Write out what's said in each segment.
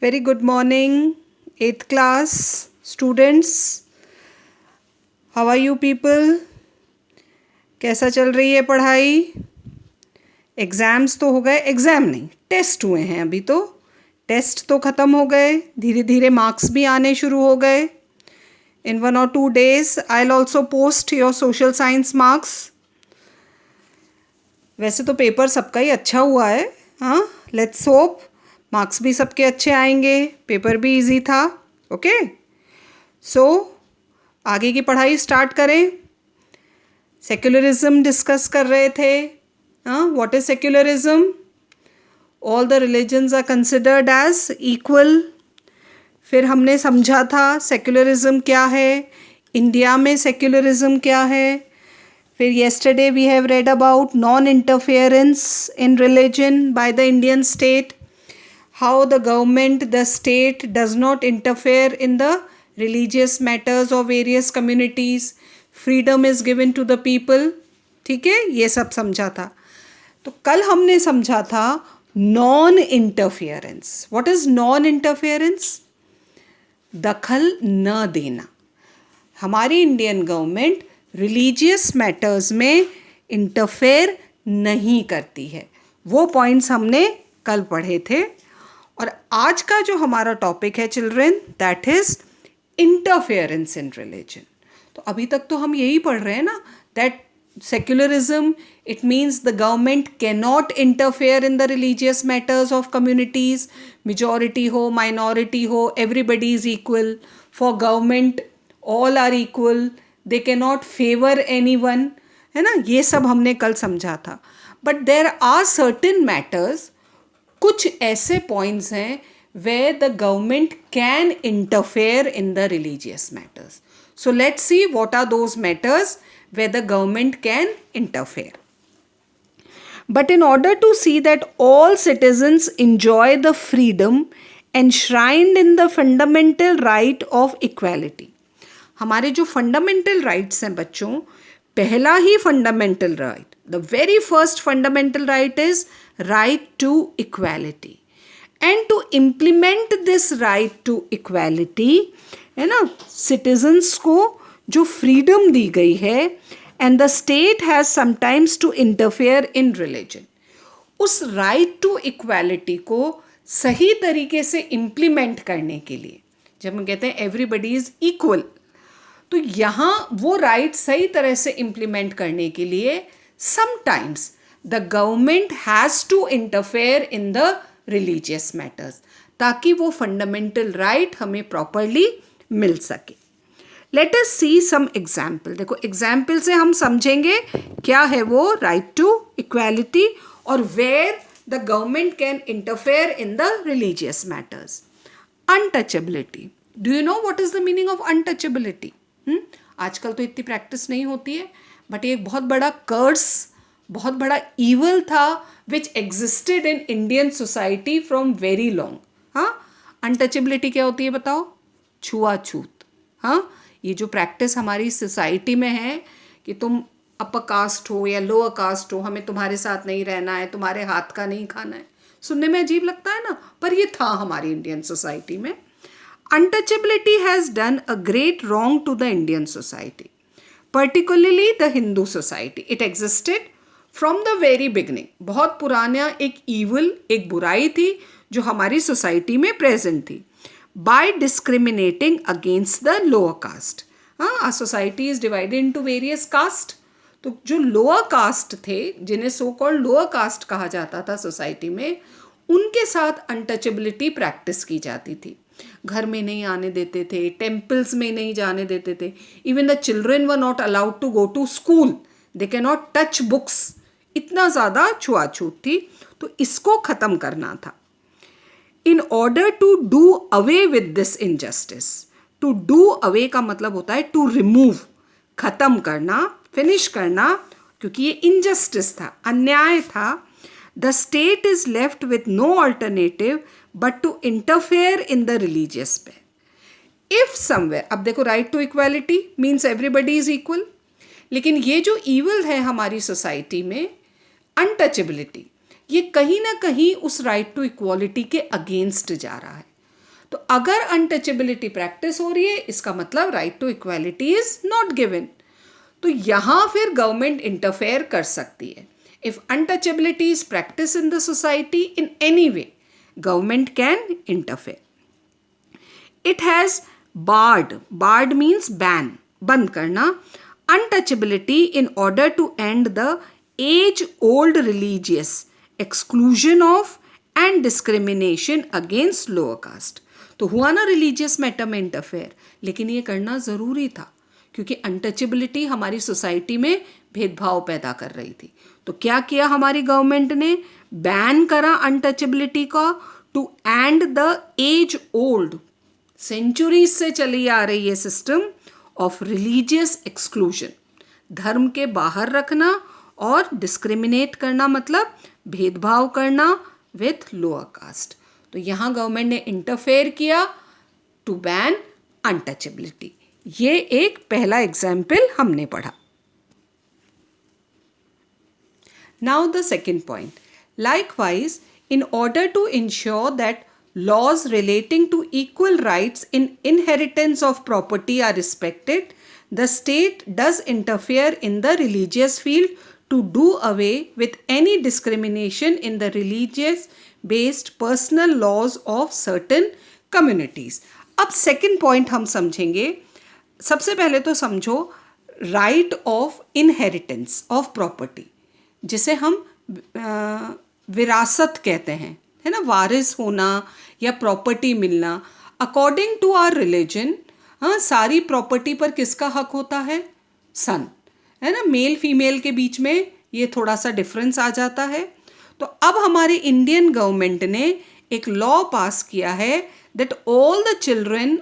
Very good morning, 8th class students. How are you people? कैसा चल रही है पढ़ाई? एग्ज़ाम्स तो हो गए, एग्ज़ाम नहीं, टेस्ट हुए हैं अभी तो. टेस्ट तो ख़त्म हो गए, धीरे धीरे मार्क्स भी आने शुरू हो गए. In 1 or 2 days, I'll also post your social science marks. वैसे तो पेपर सबका ही अच्छा हुआ है, हाँ. लेट्स होप मार्क्स भी सबके अच्छे आएंगे, पेपर भी इजी था. ओके सो आगे की पढ़ाई स्टार्ट करें. सेक्युलरिज्म डिस्कस कर रहे थे. हाँ, what is secularism? All the religions are considered as equal. फिर हमने समझा था सेक्युलरिज्म क्या है, इंडिया में सेक्युलरिज्म क्या है. फिर yesterday we have read about non-interference in religion by the Indian state, how the government, the state does not interfere in the religious matters of various communities, freedom is given to the people. ठीक है, ये सब समझा था. तो कल हमने समझा था non interference. What is non interference? दखल न देना. हमारी इंडियन गवर्नमेंट रिलीजियस मैटर्स में इंटरफेयर नहीं करती है. वो पॉइंट्स हमने कल पढ़े थे. और आज का जो हमारा टॉपिक है children, that is interference in religion. तो अभी तक तो हम यही पढ़ रहे हैं ना, that secularism it means the government can not interfere in the religious matters of communities. Majority हो, माइनॉरिटी हो, everybody is equal. For government all are equal. They can not favour any one, है ना. ये सब हमने कल समझा था. But there are certain matters, कुछ ऐसे पॉइंट्स हैं where the government can interfere in the religious matters. So let's see what are those matters where the government can interfere. But in order to see that all citizens enjoy the freedom enshrined in the fundamental right of equality. हमारे जो fundamental rights हैं बच्चों, पहला ही fundamental right, the very first fundamental right is right to equality. And to implement this right to equality, है ना, citizens को जो फ्रीडम दी गई है, and the state has sometimes to interfere in religion. उस राइट टू इक्वालिटी को सही तरीके से इम्प्लीमेंट करने के लिए, जब हम कहते हैं एवरीबडी इज इक्वल, तो यहाँ वो राइट सही तरह से इम्प्लीमेंट करने के लिए sometimes the government has to interfere in the religious matters, ताकि वो फंडामेंटल राइट हमें प्रॉपरली मिल सके. Let us see some example. देखो, एग्जाम्पल से हम समझेंगे क्या है वो राइट टू इक्वालिटी और where the government can interfere in the religious matters. Untouchability. Do you know what is the meaning of untouchability? आजकल तो इतनी प्रैक्टिस नहीं होती है, बट ये एक बहुत बड़ा कर्स, बहुत बड़ा ईवल था which existed in Indian society from very long. हाँ, अनटचेबिलिटी क्या होती है बताओ? छुआछूत. हाँ, ये जो प्रैक्टिस हमारी सोसाइटी में है कि तुम अपर कास्ट हो या लोअर कास्ट हो, हमें तुम्हारे साथ नहीं रहना है, तुम्हारे हाथ का नहीं खाना है. सुनने में अजीब लगता है ना, पर ये था हमारी इंडियन सोसाइटी में. Untouchability has done a great wrong to the Indian society, particularly the Hindu society. It existed from the very beginning. बहुत पुराना एक evil, एक बुराई थी जो हमारी सोसाइटी में प्रेजेंट थी. By discriminating against the lower caste. हाँ, our society is divided into various caste. तो जो लोअर कास्ट थे, जिन्हें सो कॉल्ड लोअर कास्ट कहा जाता था सोसाइटी में, उनके साथ अनटचेबिलिटी प्रैक्टिस की जाती थी. घर में नहीं आने देते थे, टेम्पल्स में नहीं जाने देते थे. Even the children were not allowed to go to school. They can not touch books. इतना ज़्यादा छुआछूत थी. तो इसको ख़त्म करना था. In order to do away with this injustice. To do away का मतलब होता है टू रिमूव, ख़त्म करना, फिनिश करना, क्योंकि ये इनजस्टिस था, अन्याय था. The state is left with no alternative but to interfere in the religious sphere. If somewhere, अब देखो, right to equality means everybody is equal, लेकिन ये जो evil है हमारी सोसाइटी में, untouchability, ये कहीं ना कहीं उस right to equality के अगेंस्ट जा रहा है. तो अगर अनटचेबिलिटी प्रैक्टिस हो रही है, इसका मतलब right to equality is not given. तो यहाँ फिर गवर्नमेंट इंटरफेयर कर सकती है। If untouchability is practice in the society in any way, government can interfere. It has barred means ban, बंद करना, untouchability in order to end the age old religious exclusion of and discrimination against lower caste। तो हुआ ना religious matter में interfere, लेकिन ये करना ज़रूरी था क्योंकि अनटचेबिलिटी हमारी सोसाइटी में भेदभाव पैदा कर रही थी। तो क्या किया हमारी गवर्नमेंट ने? बैन करा अनटचेबिलिटी का to end the age old, centuries से चली आ रही है सिस्टम ऑफ रिलीजियस एक्सक्लूजन, धर्म के बाहर रखना और डिस्क्रिमिनेट करना, मतलब भेदभाव करना विथ लोअर कास्ट। तो यहाँ गवर्नमेंट ने इंटरफेयर किया टू बैन अनटचेबिलिटी। ये एक पहला एग्जाम्पल हमने पढ़ा। Now the second point, likewise in order to ensure that laws relating to equal rights in inheritance of property are respected, the state does interfere in the religious field to do away with any discrimination in the religious based personal laws of certain communities। अब second point हम समझेंगे। सबसे पहले तो समझो right of inheritance of property, जिसे हम विरासत कहते हैं, है ना, वारिस होना या प्रॉपर्टी मिलना। अकॉर्डिंग टू आवर रिलीजन, हाँ, सारी प्रॉपर्टी पर किसका हक होता है? सन, है ना। मेल फीमेल के बीच में ये थोड़ा सा डिफरेंस आ जाता है। तो अब हमारे इंडियन गवर्नमेंट ने एक लॉ पास किया है that all the children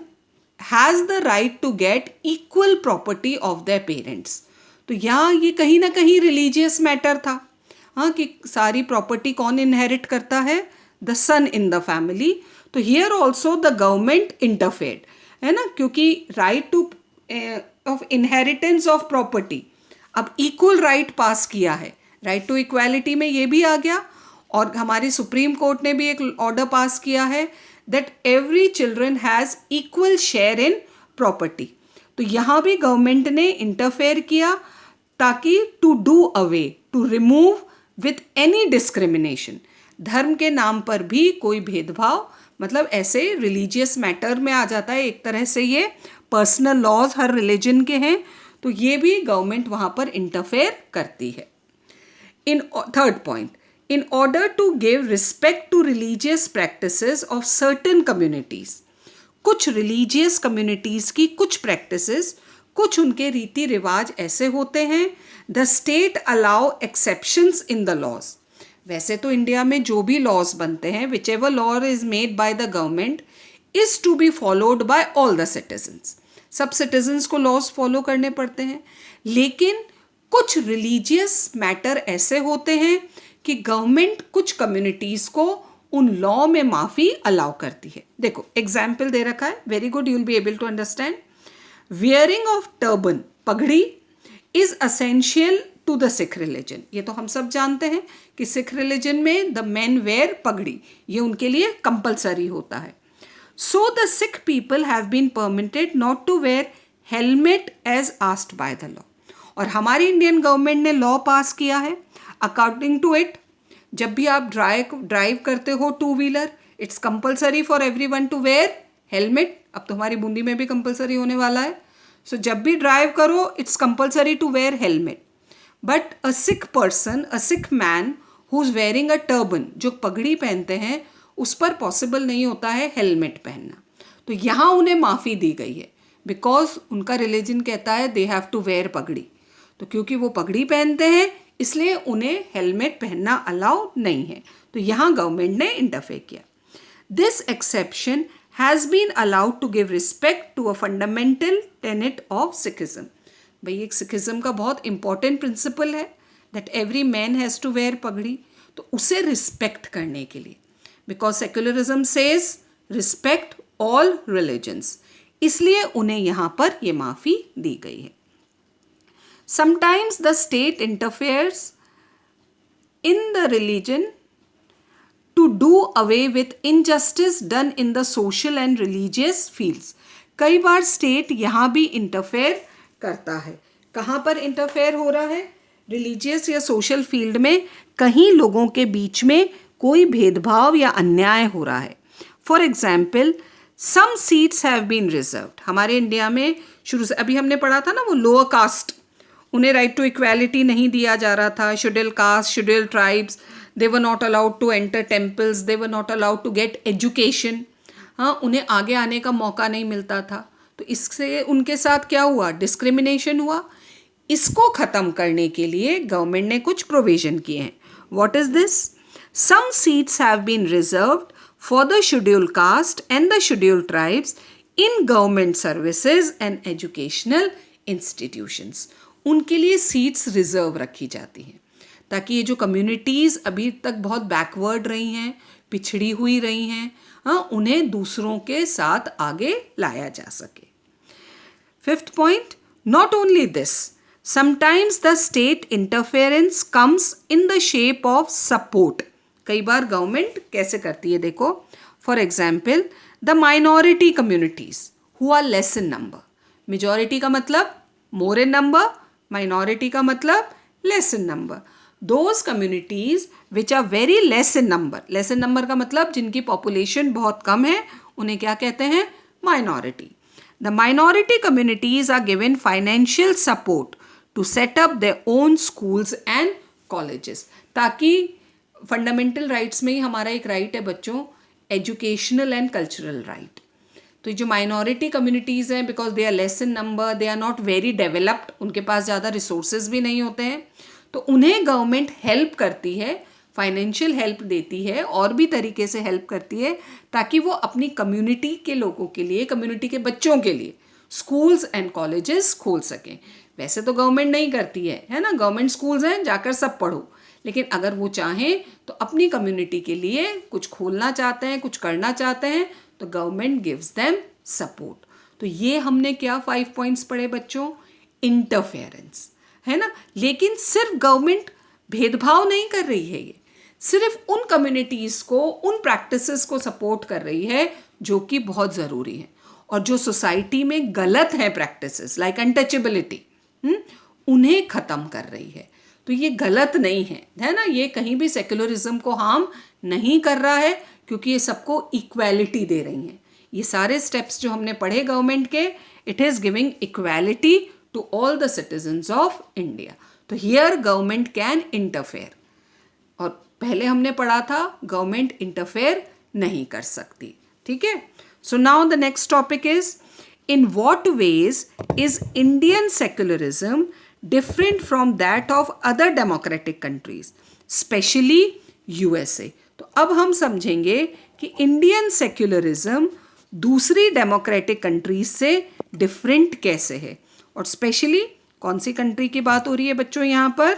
has the right to get equal property of their parents. तो यहाँ ये कहीं ना कहीं रिलीजियस मैटर था, हाँ, कि सारी प्रॉपर्टी कौन इनहेरिट करता है? The son in the family. तो here also the government interfered, है ना, क्योंकि right to of inheritance of property, अब इक्वल राइट पास किया है, राइट टू इक्वालिटी में ये भी आ गया। और हमारी सुप्रीम कोर्ट ने भी एक ऑर्डर पास किया है that every children has equal share in property. तो यहाँ भी गवर्नमेंट ने इंटरफेयर किया ताकि to do away, to remove with any discrimination, धर्म के नाम पर भी कोई भेदभाव, मतलब ऐसे रिलीजियस मैटर में आ जाता है एक तरह से, ये पर्सनल लॉज हर रिलीजन के हैं, तो ये भी गवर्नमेंट वहाँ पर इंटरफेयर करती है। In third point, in order to give respect to religious practices of certain communities, कुछ religious communities की कुछ practices, कुछ उनके रीति रिवाज ऐसे होते हैं, the state allow exceptions in the laws। वैसे तो इंडिया में जो भी लॉज बनते हैं, whichever law is made by the government is to be followed by all the citizens, सब citizens को लॉज फॉलो करने पड़ते हैं। लेकिन कुछ रिलीजियस मैटर ऐसे होते हैं कि गवर्नमेंट कुछ कम्युनिटीज़ को उन लॉ में माफ़ी अलाउ करती है। देखो एग्जाम्पल दे रखा है, very good, you will be able to understand. Wearing of turban, पगड़ी, is essential to the Sikh religion. ये तो हम सब जानते हैं कि सिख रिलीजन में द मेन वेयर पगड़ी, ये उनके लिए कंपलसरी होता है। So the Sikh people have been permitted not to wear helmet as asked by the law. और हमारी इंडियन गवर्नमेंट ने लॉ पास किया है, अकॉर्डिंग टू इट, जब भी आप ड्राइव करते हो two wheeler, it's compulsory for everyone to wear helmet. अब तो हमारी बूंदी में भी कंपलसरी होने वाला है। सो जब भी ड्राइव करो, it's compulsory to wear helmet. But a Sikh person, a Sikh man who is wearing a turban, जो पगड़ी पहनते हैं, उस पर पॉसिबल नहीं होता है हेलमेट पहनना। तो यहाँ उन्हें माफ़ी दी गई है बिकॉज उनका रिलीजन कहता है दे हैव टू वेयर पगड़ी। तो क्योंकि वो पगड़ी पहनते हैं इसलिए उन्हें हेलमेट पहनना अलाउ नहीं है। तो यहाँ गवर्नमेंट ने इंटरफेयर किया। This exception has been allowed to give respect to a fundamental tenet of Sikhism. भाई एक सिखिज्म का बहुत इंपॉर्टेंट प्रिंसिपल है that every man has to wear पगड़ी, तो उसे रिस्पेक्ट करने के लिए, because secularism says respect all religions, इसलिए उन्हें यहाँ पर ये माफ़ी दी गई है। Sometimes the state interferes in the religion to do away with injustice done in the social and religious fields. कई बार स्टेट यहाँ भी इंटरफेयर करता है. कहाँ पर इंटरफेयर हो रहा है? रिलीजियस या सोशल फील्ड में कहीं लोगों के बीच में कोई भेदभाव या अन्याय हो रहा है. For example, some seats have been reserved. हमारे इंडिया में शुरू से अभी हमने पढ़ा था ना, वो लोअर कास्ट, उन्हें राइट टू इक्वालिटी नहीं दिया जा रहा था. Schedule caste, schedule tribes, they were not allowed to enter temples, they were not allowed to get education. हाँ, उन्हें आगे आने का मौका नहीं मिलता था. तो इससे उनके साथ क्या हुआ? डिस्क्रिमिनेशन हुआ. इसको ख़त्म करने के लिए गवर्नमेंट ने कुछ प्रोविजन किए हैं. What is this? Some seats have been reserved for the scheduled caste and the scheduled tribes in government services and educational institutions. उनके लिए सीट्स रिजर्व रखी जाती हैं ताकि ये जो कम्युनिटीज़ अभी तक बहुत बैकवर्ड रही हैं, पिछड़ी हुई रही हैं, हाँ, उन्हें दूसरों के साथ आगे लाया जा सके. Fifth point, not only this, sometimes the state interference comes in the shape of support. कई बार गवर्नमेंट कैसे करती है, देखो. For example, the minority communities who are less in number. Majority का मतलब मोर इन नंबर, माइनॉरिटी का मतलब less in number. Those communities which are very less in number. Less in number का मतलब जिनकी पॉपुलेशन बहुत कम है, उन्हें क्या कहते हैं? Minority. The minority communities are given financial support to set up their own schools and colleges. ताकि फंडामेंटल राइट्स में ही हमारा एक राइट है बच्चों, एजुकेशनल एंड कल्चरल राइट. तो जो माइनॉरिटी कम्युनिटीज़ हैं, because they are less in number, they are not very developed, उनके पास ज़्यादा रिसोर्सेज भी नहीं होते हैं, तो उन्हें गवर्नमेंट हेल्प करती है, फाइनेंशियल हेल्प देती है, और भी तरीके से हेल्प करती है ताकि वो अपनी कम्युनिटी के लोगों के लिए, कम्युनिटी के बच्चों के लिए स्कूल्स एंड कॉलेजेस खोल सकें. वैसे तो गवर्नमेंट नहीं करती है ना, गवर्नमेंट स्कूल्स हैं, जाकर सब पढ़ो. लेकिन अगर वो चाहें तो अपनी कम्युनिटी के लिए कुछ खोलना चाहते हैं, कुछ करना चाहते हैं, तो गवर्नमेंट गिव्स देम सपोर्ट. तो ये हमने क्या 5 पॉइंट्स पढ़े बच्चों? इंटरफेरेंस, है ना. लेकिन सिर्फ गवर्नमेंट भेदभाव नहीं कर रही है, ये सिर्फ उन कम्युनिटीज़ को, उन प्रैक्टिसेस को सपोर्ट कर रही है जो कि बहुत ज़रूरी है, और जो सोसाइटी में गलत है प्रैक्टिसेस लाइक अनटचेबिलिटी, उन्हें ख़त्म कर रही है. तो ये गलत नहीं है ना. ये कहीं भी सेक्युलरिज्म को हार्म नहीं कर रहा है, क्योंकि ये सबको इक्वालिटी दे रही हैं. ये सारे स्टेप्स जो हमने पढ़े गवर्नमेंट के, it is giving equality to all the citizens of India. तो हियर गवर्नमेंट कैन इंटरफेयर, और पहले हमने पढ़ा था गवर्नमेंट इंटरफेयर नहीं कर सकती. ठीक है. So now the next topic is, in what veg is Indian secularism different from that of other democratic countries, especially USA. तो अब हम समझेंगे कि इंडियन सेक्युलरिज्म दूसरी डेमोक्रेटिक कंट्रीज से डिफरेंट कैसे है, और स्पेशली कौन सी कंट्री की बात हो रही है बच्चों यहाँ पर?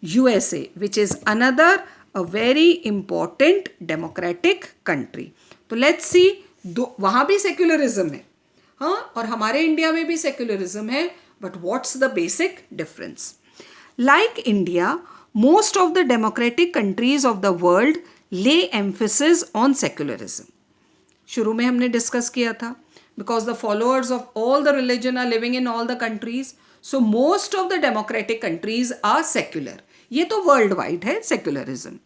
USA, which is another a very important democratic country. तो लेट्स सी, वहाँ भी सेक्युलरिज्म है, हाँ, और हमारे इंडिया में भी सेक्युलरिज्म है. But what's the basic difference? Like India, most of the democratic countries of the world lay emphasis on secularism. शुरू में हमने डिस्कस किया था, because the followers of all the religion are living in all the countries, so most of the democratic countries are secular. ये तो world wide है secularism.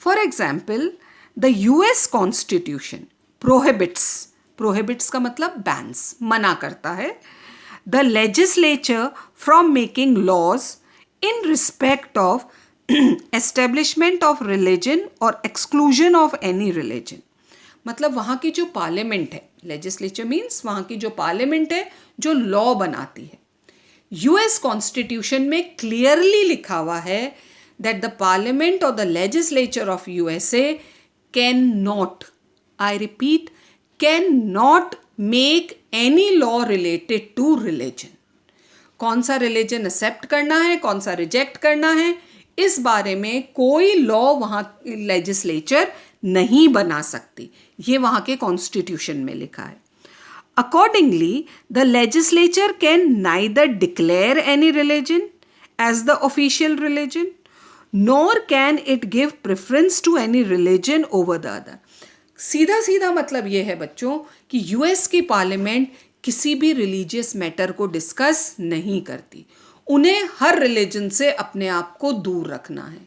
For example, the US Constitution prohibits का मतलब bans, मना करता है, the legislature from making laws in respect of establishment of religion or exclusion of any religion. मतलब वहाँ की जो पार्लियामेंट है, लेजिस्लेचर मीन्स वहाँ की जो पार्लियामेंट है जो लॉ बनाती है. यूएस कॉन्स्टिट्यूशन में क्लियरली लिखा हुआ है दैट द पार्लियामेंट और the legislature of USA can not, I repeat, can not make any law related to religion. कौन सा रिलीजन एक्सेप्ट करना है, कौन सा रिजेक्ट करना है, इस बारे में कोई लॉ वहाँ लेजिस्लेचर नहीं बना सकती. ये वहाँ के कॉन्स्टिट्यूशन में लिखा है. Accordingly the legislature can neither declare any religion as the official religion nor can it give preference to any religion over the other. सीधा सीधा मतलब ये है बच्चों कि यूएस की पार्लियामेंट किसी भी रिलीजियस मैटर को डिस्कस नहीं करती. उन्हें हर रिलीजन से अपने आप को दूर रखना है.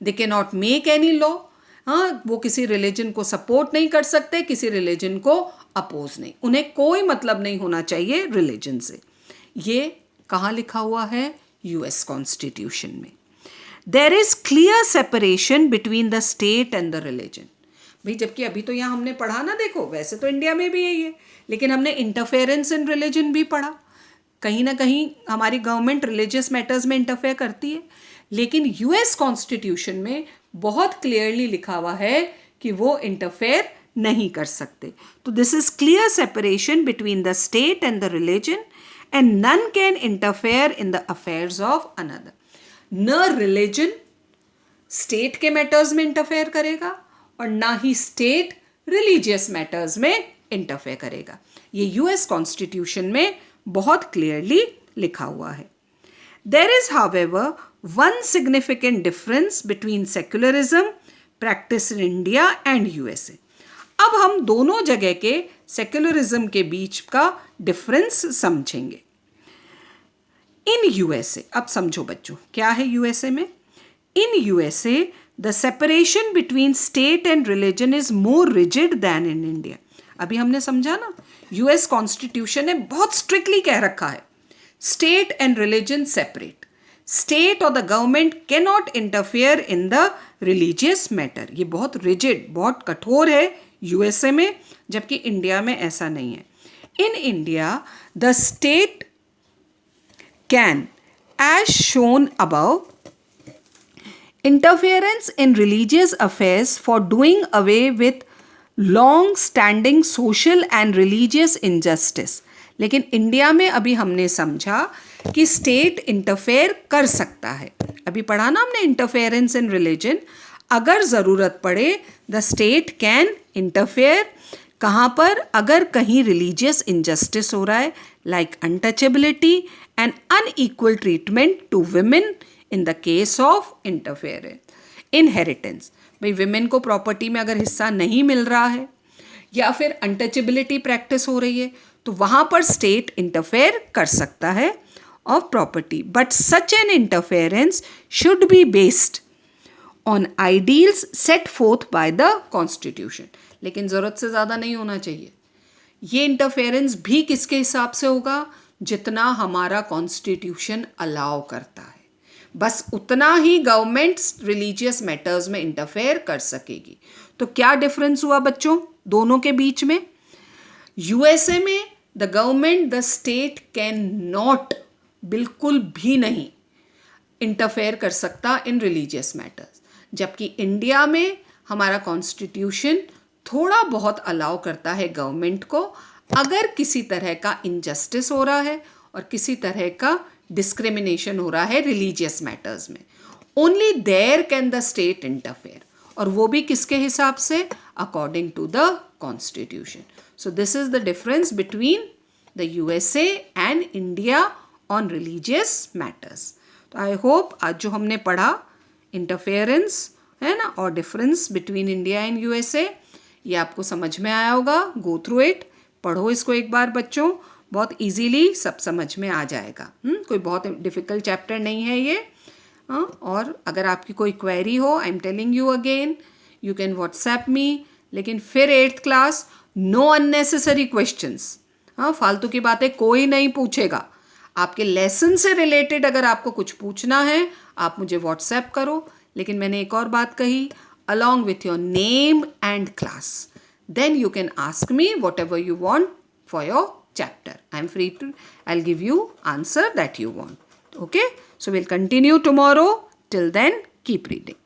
दे can not make any law. हाँ, वो किसी रिलीजन को सपोर्ट नहीं कर सकते, किसी रिलीजन को अपोज नहीं. उन्हें कोई मतलब नहीं होना चाहिए रिलीजन से. ये कहाँ लिखा हुआ है? यूएस कॉन्स्टिट्यूशन में. There is clear separation between the state and the religion. भाई जबकि अभी तो यहाँ हमने पढ़ा ना, देखो वैसे तो इंडिया में भी यही है, लेकिन हमने इंटरफेरेंस इन रिलीजन भी पढ़ा. कहीं ना कहीं हमारी गवर्नमेंट रिलीजियस मैटर्स में इंटरफेयर करती है, लेकिन यूएस कॉन्स्टिट्यूशन में बहुत क्लियरली लिखा हुआ है कि वो इंटरफेयर नहीं कर सकते. तो this is clear separation between the state and the religion and none can interfere in the affairs of another. न रिलीजन स्टेट के मैटर्स में इंटरफेयर करेगा और ना ही स्टेट रिलीजियस मैटर्स में इंटरफेयर करेगा. ये यूएस कॉन्स्टिट्यूशन में बहुत क्लियरली लिखा हुआ है. There is however one significant difference between secularism practice in India and USA. अब हम दोनों जगह के सेक्युलरिज्म के बीच का डिफरेंस समझेंगे. इन यूएसए, अब समझो बच्चों क्या है यूएसए में. In USA the separation between state and religion is more rigid than in India. अभी हमने समझा ना, यूएस कॉन्स्टिट्यूशन ने बहुत स्ट्रिक्टली कह रखा है state and religion separate. State और the government can not interfere in the religious matter. ये बहुत रिजिड, बहुत कठोर है यूएसए में, जबकि इंडिया में ऐसा नहीं है. In India the state can, as shown above, interference in religious affairs for doing away with long standing social and religious injustice. लेकिन इंडिया में अभी हमने समझा कि स्टेट इंटरफेयर कर सकता है. अभी पढ़ा ना हमने इंटरफेरेंस इन रिलीजन. अगर ज़रूरत पड़े द स्टेट कैन इंटरफेयर. कहाँ पर? अगर कहीं रिलीजियस इनजस्टिस हो रहा है, like untouchability and unequal treatment to women in the case of interference. Inheritance, भाई विमेन को प्रॉपर्टी में अगर हिस्सा नहीं मिल रहा है या फिर अनटचेबिलिटी प्रैक्टिस हो रही है, तो वहाँ पर स्टेट इंटरफेयर कर सकता है of property. But such an interference should be based on ideals set fourth by the constitution. लेकिन ज़रूरत से ज़्यादा नहीं होना चाहिए. ये इंटरफेरेंस भी किसके हिसाब से होगा? जितना हमारा कॉन्स्टिट्यूशन अलाउ करता है, बस उतना ही गवर्नमेंट रिलीजियस मैटर्स में इंटरफेयर कर सकेगी. तो क्या डिफरेंस हुआ बच्चों दोनों के बीच में? यूएसए में the government, the state can not, बिल्कुल भी नहीं इंटरफेयर कर सकता इन रिलीजियस मैटर्स. जबकि इंडिया में हमारा कॉन्स्टिट्यूशन थोड़ा बहुत अलाउ करता है गवर्नमेंट को, अगर किसी तरह का इनजस्टिस हो रहा है और किसी तरह का डिस्क्रिमिनेशन हो रहा है रिलीजियस मैटर्स में, only there can the state interfere. और वो भी किसके हिसाब से? According to the constitution. So this is the difference between the USA and India on religious matters. तो आई होप आज जो हमने पढ़ा इंटरफेरेंस है ना और difference between India and USA, ये आपको समझ में आया होगा. गो थ्रू इट, पढ़ो इसको एक बार बच्चों, बहुत इजीली सब समझ में आ जाएगा. कोई बहुत डिफ़िकल्ट चैप्टर नहीं है ये. और अगर आपकी कोई क्वेरी हो, I am telling you again, you can WhatsApp me. लेकिन फिर 8th class, know unnecessary questions. फालतू की बातें कोई नहीं पूछेगा. आपके लेसन से रिलेटेड अगर आपको कुछ पूछना है आप मुझे व्हाट्सएप करो. लेकिन मैंने एक और बात कही, along with your name and class, then you can ask me whatever you want for your chapter. I'm free to, I'll give you answer that you want. Okay, so we'll continue tomorrow. Till then, keep reading.